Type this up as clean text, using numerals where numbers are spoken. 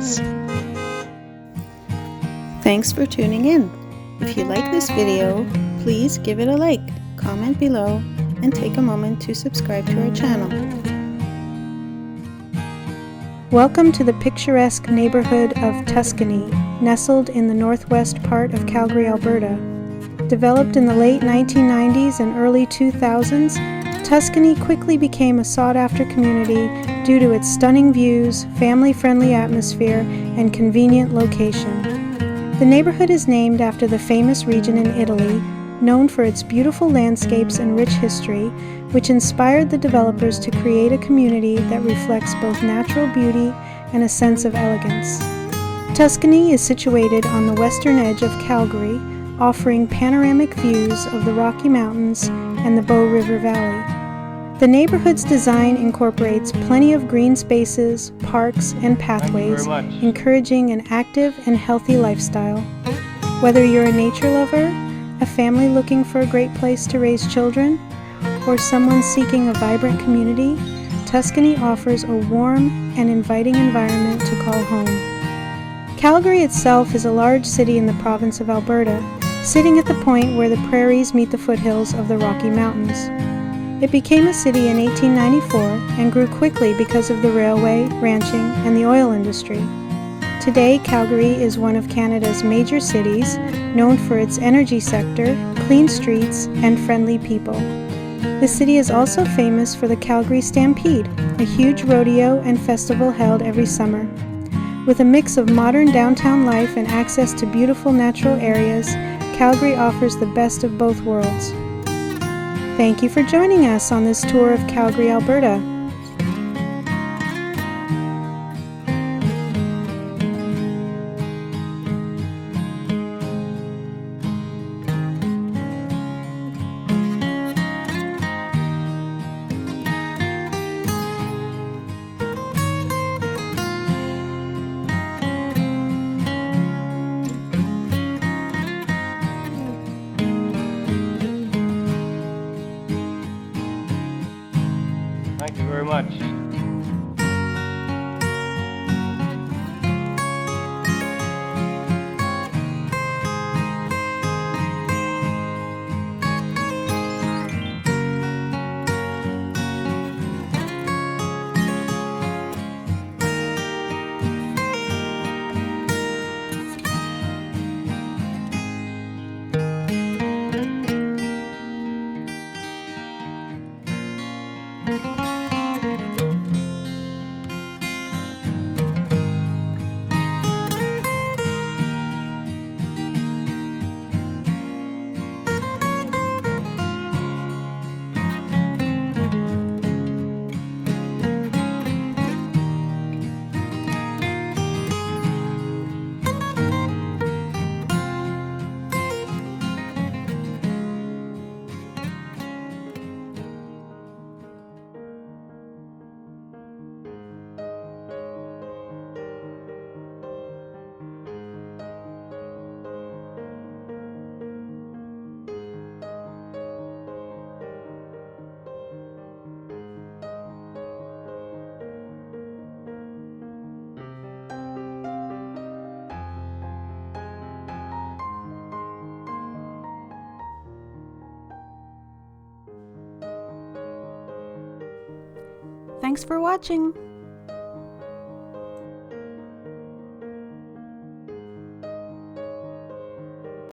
us. Thanks for tuning in. If you like this video, please give it a like, comment below, and take a moment to subscribe to our channel. Welcome to the picturesque neighborhood of Tuscany, nestled in the northwest part of Calgary, Alberta. Developed in the late 1990s and early 2000s, Tuscany quickly became a sought-after community due to its stunning views, family-friendly atmosphere, and convenient location. The neighborhood is named after the famous region in Italy, known for its beautiful landscapes and rich history, which inspired the developers to create a community that reflects both natural beauty and a sense of elegance. Tuscany is situated on the western edge of Calgary, offering panoramic views of the Rocky Mountains and the Bow River Valley. The neighborhood's design incorporates plenty of green spaces, parks, and pathways, encouraging an active and healthy lifestyle. Whether you're a nature lover, a family looking for a great place to raise children, or someone seeking a vibrant community, Tuscany offers a warm and inviting environment to call home. Calgary itself is a large city in the province of Alberta, sitting at the point where the prairies meet the foothills of the Rocky Mountains. It became a city in 1894 and grew quickly because of the railway, ranching, and the oil industry. Today, Calgary is one of Canada's major cities, known for its energy sector, clean streets, and friendly people. The city is also famous for the Calgary Stampede, a huge rodeo and festival held every summer. With a mix of modern downtown life and access to beautiful natural areas, Calgary offers the best of both worlds. Thank you for joining us on this tour of Calgary, Alberta. Thank you very much. Thanks for watching!